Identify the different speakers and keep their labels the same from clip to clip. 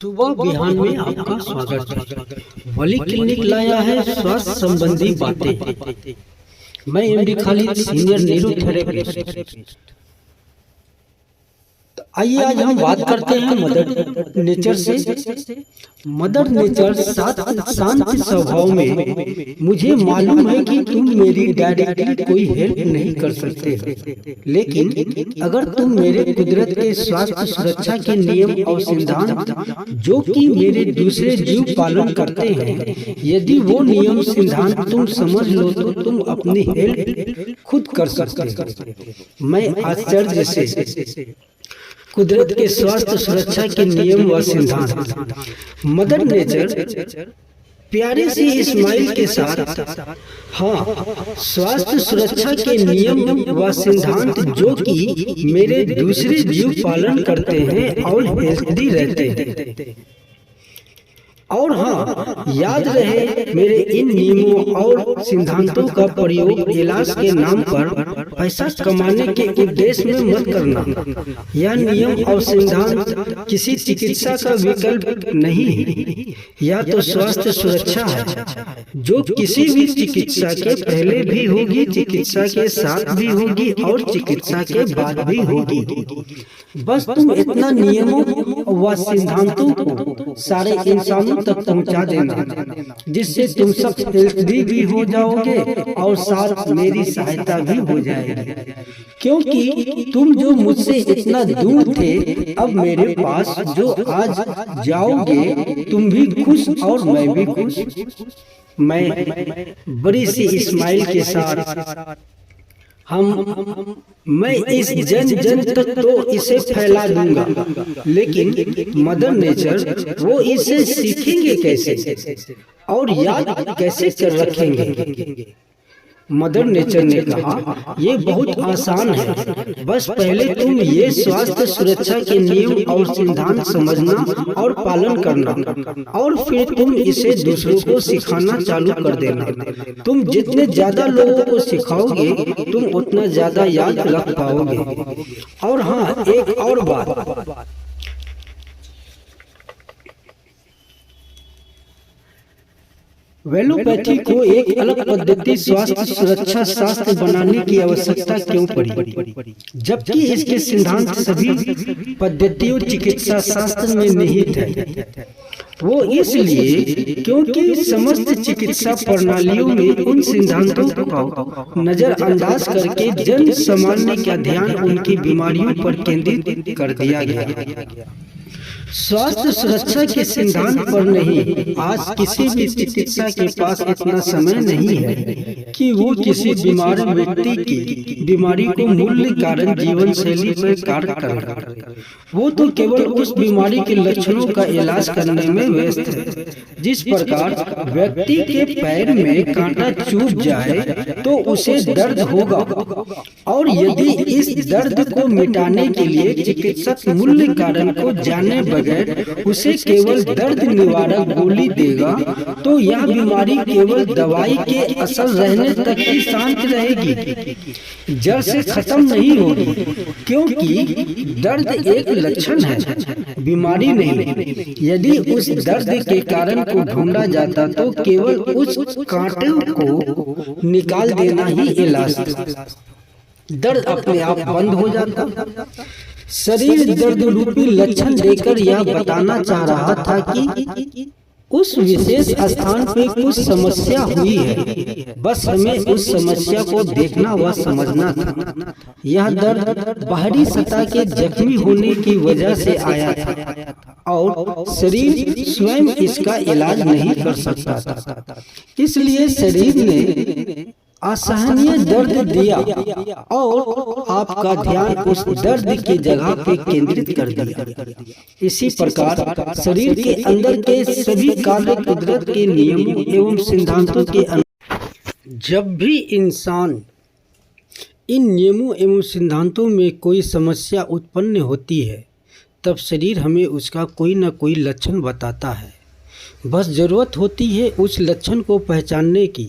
Speaker 1: सुबह बिहान में आपका स्वागत है। वली क्लिनिक लाया है स्वास्थ्य संबंधी बातें। मैं एमडी खालिद, सीनियर न्यूरोथेरेपिस्ट। आइए आज हम बात करते हैं मदर नेचर से। मदर नेचर शांत स्वभाव में मुझे मालूम है कि तुम मेरी डायरेक्टली कोई हेल्प नहीं कर सकते, लेकिन अगर तुम मेरे कुदरत के स्वास्थ्य सुरक्षा के नियम और सिद्धांत जो कि मेरे दूसरे जीव पालन करते हैं, यदि वो नियम सिद्धांत तुम समझ लो तो तुम अपनी हेल्प खुद कर सकते। मैं आश्चर्य से कुदरत के स्वास्थ्य सुरक्षा के नियम व सिद्धांत। मदर नेचर प्यारे से स्माइल के साथ, हाँ, स्वास्थ्य सुरक्षा के नियम व सिद्धांत जो कि मेरे दूसरे जीव पालन करते हैं और हेल्दी रहते हैं। और हाँ, याद रहे, मेरे इन नियमों और सिद्धांतों का प्रयोग इलाज के नाम पर पैसा कमाने के उद्देश्य में मत करना। यह नियम और सिद्धांत किसी चिकित्सा का विकल्प नहीं है। यह तो स्वास्थ्य सुरक्षा है जो किसी भी चिकित्सा के पहले भी होगी, चिकित्सा के साथ भी होगी और चिकित्सा के बाद भी होगी। बस तुम इतना नियमों व सिद्धांतों को सारे इंसानों तक पहुंचा देना, जिससे तुम सब हेल्दी भी हो जाओगे और साथ मेरी सहायता भी हो जाएगी। क्योंकि तुम जो मुझसे इतना दूर थे, अब मेरे पास जो आज जाओगे, तुम भी खुश और मैं भी खुश। मैं बड़ी सी स्माइल के साथ मैं इस जन तक तो इसे फैला दूंगा, लेकिन मदर नेचर वो इसे सीखेंगे कैसे और याद कैसे कर रखेंगे? मदर नेचर ने कहा, ये बहुत आसान है। बस पहले तुम ये स्वास्थ्य सुरक्षा के नियम और सिद्धांत समझना और पालन करना, और फिर तुम इसे दूसरों को सिखाना चालू कर देना। तुम जितने ज्यादा लोगों को सिखाओगे, तुम उतना ज्यादा याद रख पाओगे। और हाँ, एक और बात, वेलोपैथी को एक अलग पद्धति स्वास्थ्य सुरक्षा शास्त्र बनाने की आवश्यकता क्यों पड़ी, जबकि इसके सिद्धांत सभी पद्धतियों चिकित्सा शास्त्र में निहित है? वो इसलिए क्योंकि समस्त चिकित्सा प्रणालियों में उन सिद्धांतों को नजरअंदाज करके जन सामान्य का ध्यान उनकी बीमारियों पर केंद्रित कर दिया गया। स्वास्थ्य सुरक्षा के सिद्धांत पर नहीं। आज किसी भी चिकित्सा के पास इतना समय नहीं है कि वो किसी बीमार व्यक्ति की बीमारी को मूल कारण जीवन शैली पर कार्य करे। वो तो केवल उस बीमारी के लक्षणों का इलाज करने में व्यस्त है। जिस प्रकार व्यक्ति के पैर में कांटा चुभ जाए तो उसे दर्द होगा, और यदि इस दर्द को मिटाने के लिए चिकित्सक मूल कारण को जाने बगैर उसे केवल दर्द निवारक गोली देगा, तो यह बीमारी केवल दवाई के असर रहने तक ही शांत रहेगी, जड़ से खत्म नहीं होगी। क्योंकि दर्द एक लक्षण है, बीमारी नहीं। यदि उस दर्द के कारण को ढूंढा जाता तो केवल उस कांटे को निकाल देना ही इलाज था। दर्द अपने आप बंद हो जाता। शरीर दर्द रूपी लक्षण देकर यह बताना चाह रहा था कि उस विशेष स्थान पे कुछ समस्या हुई है। बस हमें उस समस्या को देखना व समझना था। यह दर्द बाहरी सतह के जख्मी होने की वजह से आया था और शरीर स्वयं इसका इलाज नहीं कर सकता था। इसलिए शरीर ने असहनीय दर्द दिया और आपका ध्यान उस दर्द की जगह पे केंद्रित कर दिया। इसी प्रकार शरीर के अंदर के सभी कार्य कुदरत के नियमों एवं सिद्धांतों के जब भी इंसान इन नियमों एवं सिद्धांतों में कोई समस्या उत्पन्न होती है, तब शरीर हमें उसका कोई न कोई लक्षण बताता है। बस जरूरत होती है उस लक्षण को पहचानने की।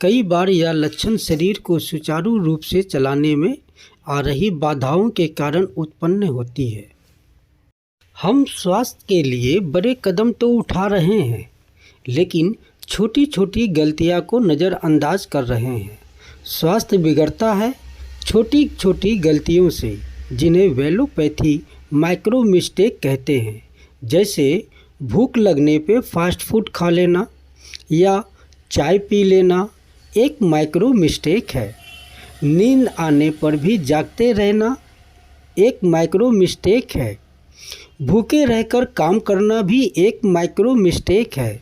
Speaker 1: कई बार यह लक्षण शरीर को सुचारू रूप से चलाने में आ रही बाधाओं के कारण उत्पन्न होती है। हम स्वास्थ्य के लिए बड़े कदम तो उठा रहे हैं, लेकिन छोटी छोटी गलतियां को नज़रअंदाज कर रहे हैं। स्वास्थ्य बिगड़ता है छोटी छोटी गलतियों से, जिन्हें वेलोपैथी माइक्रो मिस्टेक कहते हैं। जैसे भूख लगने पे फास्ट फूड खा लेना या चाय पी लेना एक माइक्रो मिस्टेक है। नींद आने पर भी जागते रहना एक माइक्रो मिस्टेक है। भूखे रहकर काम करना भी एक माइक्रो मिस्टेक है।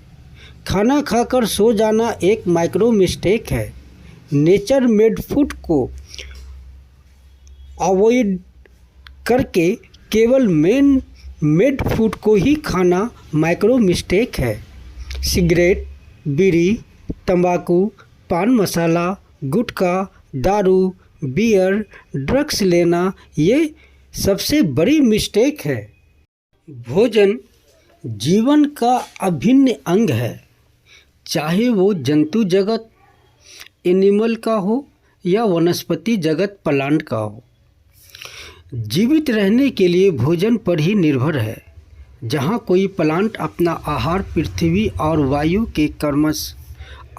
Speaker 1: खाना खाकर सो जाना एक माइक्रो मिस्टेक है। नेचर मेड फूड को अवॉइड करके केवल मैन मेड फूड को ही खाना माइक्रो मिस्टेक है। सिगरेट, बीड़ी, तंबाकू, पान मसाला, गुटखा, दारू, बियर, ड्रग्स लेना ये सबसे बड़ी मिस्टेक है। भोजन जीवन का अभिन्न अंग है, चाहे वो जंतु जगत एनिमल का हो या वनस्पति जगत प्लांट का हो। जीवित रहने के लिए भोजन पर ही निर्भर है। जहाँ कोई प्लांट अपना आहार पृथ्वी और वायु के क्रमश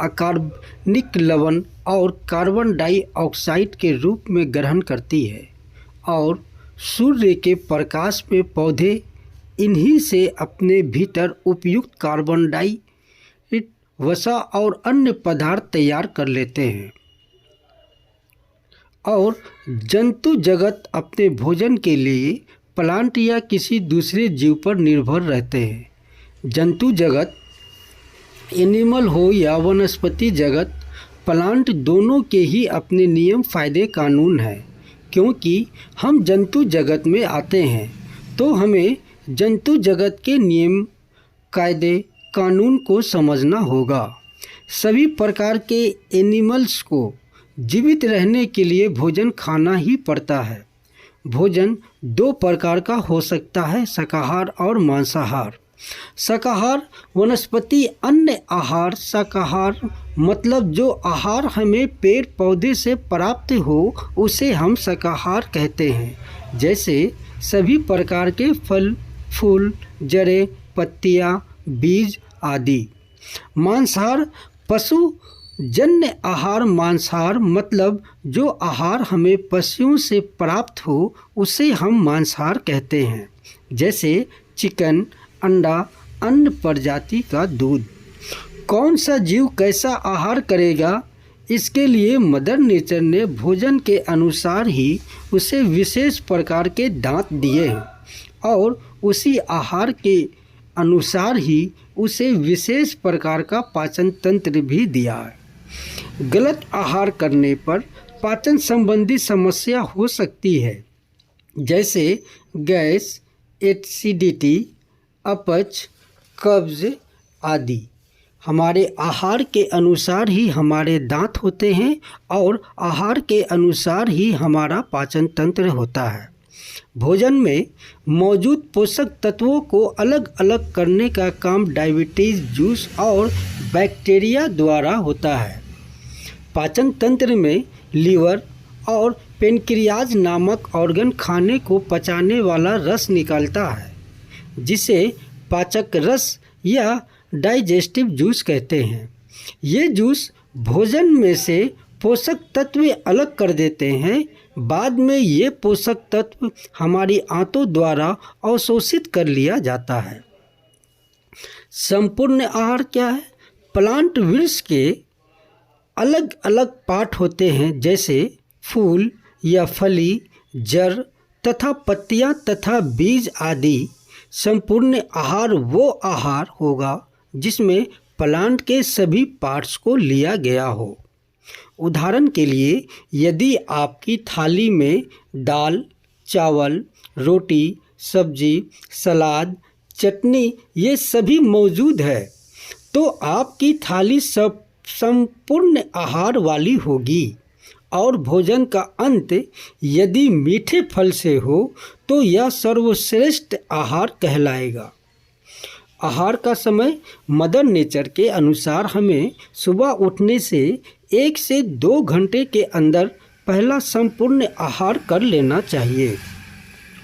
Speaker 1: अकार्बनिक लवण और कार्बन डाइऑक्साइड के रूप में ग्रहण करती है, और सूर्य के प्रकाश में पौधे इन्हीं से अपने भीतर उपयुक्त कार्बन डाइऑक्साइड, वसा और अन्य पदार्थ तैयार कर लेते हैं। और जंतु जगत अपने भोजन के लिए प्लांट या किसी दूसरे जीव पर निर्भर रहते हैं। जंतु जगत एनिमल हो या वनस्पति जगत, प्लांट दोनों के ही अपने नियम फायदे कानून हैं। क्योंकि हम जंतु जगत में आते हैं तो हमें जंतु जगत के नियम कायदे कानून को समझना होगा। सभी प्रकार के एनिमल्स को जीवित रहने के लिए भोजन खाना ही पड़ता है। भोजन दो प्रकार का हो सकता है, शाकाहार और मांसाहार। शाकाहार वनस्पति अन्य आहार। शाकाहार मतलब जो आहार हमें पेड़ पौधे से प्राप्त हो उसे हम शाकाहार कहते हैं। जैसे सभी प्रकार के फल, फूल, जड़ें, पत्तियां, बीज आदि। मांसाहार पशुजन्य आहार। मांसाहार मतलब जो आहार हमें पशुओं से प्राप्त हो उसे हम मांसाहार कहते हैं। जैसे चिकन, अंडा, अन्य प्रजाति का दूध। कौन सा जीव कैसा आहार करेगा, इसके लिए मदर नेचर ने भोजन के अनुसार ही उसे विशेष प्रकार के दांत दिए हैं, और उसी आहार के अनुसार ही उसे विशेष प्रकार का पाचन तंत्र भी दिया है। गलत आहार करने पर पाचन संबंधी समस्या हो सकती है, जैसे गैस, एसिडिटी, अपच, कब्ज आदि। हमारे आहार के अनुसार ही हमारे दांत होते हैं और आहार के अनुसार ही हमारा पाचन तंत्र होता है। भोजन में मौजूद पोषक तत्वों को अलग अलग करने का काम डायबिटीज, जूस और बैक्टीरिया द्वारा होता है। पाचन तंत्र में लीवर और पेनक्रियाज नामक ऑर्गन खाने को पचाने वाला रस निकालता है, जिसे पाचक रस या डाइजेस्टिव जूस कहते हैं। ये जूस भोजन में से पोषक तत्व अलग कर देते हैं। बाद में ये पोषक तत्व हमारी आंतों द्वारा अवशोषित कर लिया जाता है। संपूर्ण आहार क्या है? प्लांट वृक्ष के अलग अलग पार्ट होते हैं, जैसे फूल या फली, जड़ तथा पत्तियां तथा बीज आदि। संपूर्ण आहार वो आहार होगा जिसमें प्लांट के सभी पार्ट्स को लिया गया हो। उदाहरण के लिए, यदि आपकी थाली में दाल, चावल, रोटी, सब्जी, सलाद, चटनी ये सभी मौजूद है, तो आपकी थाली सब संपूर्ण आहार वाली होगी। और भोजन का अंत यदि मीठे फल से हो तो यह सर्वश्रेष्ठ आहार कहलाएगा। आहार का समय मदर नेचर के अनुसार हमें सुबह उठने से 1 से 2 घंटे के अंदर पहला संपूर्ण आहार कर लेना चाहिए।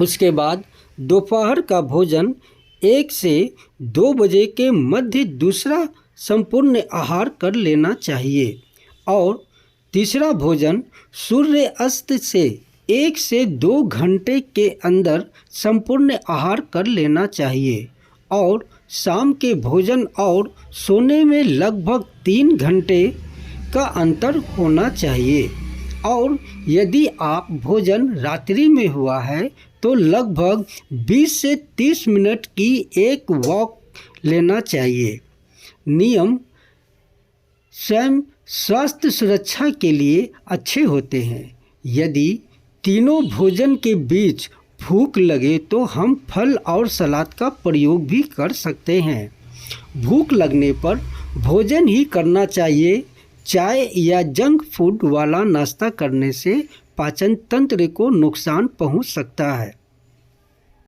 Speaker 1: उसके बाद दोपहर का भोजन 1 से 2 बजे के मध्य दूसरा संपूर्ण आहार कर लेना चाहिए और तीसरा भोजन सूर्य अस्त से 1 से 2 घंटे के अंदर संपूर्ण आहार कर लेना चाहिए और शाम के भोजन और सोने में लगभग 3 घंटे का अंतर होना चाहिए और यदि आप भोजन रात्रि में हुआ है तो लगभग 20 से 30 मिनट की एक वॉक लेना चाहिए। नियम स्वयं स्वास्थ्य सुरक्षा के लिए अच्छे होते हैं। यदि तीनों भोजन के बीच भूख लगे तो हम फल और सलाद का प्रयोग भी कर सकते हैं। भूख लगने पर भोजन ही करना चाहिए। चाय या जंक फूड वाला नाश्ता करने से पाचन तंत्र को नुकसान पहुंच सकता है।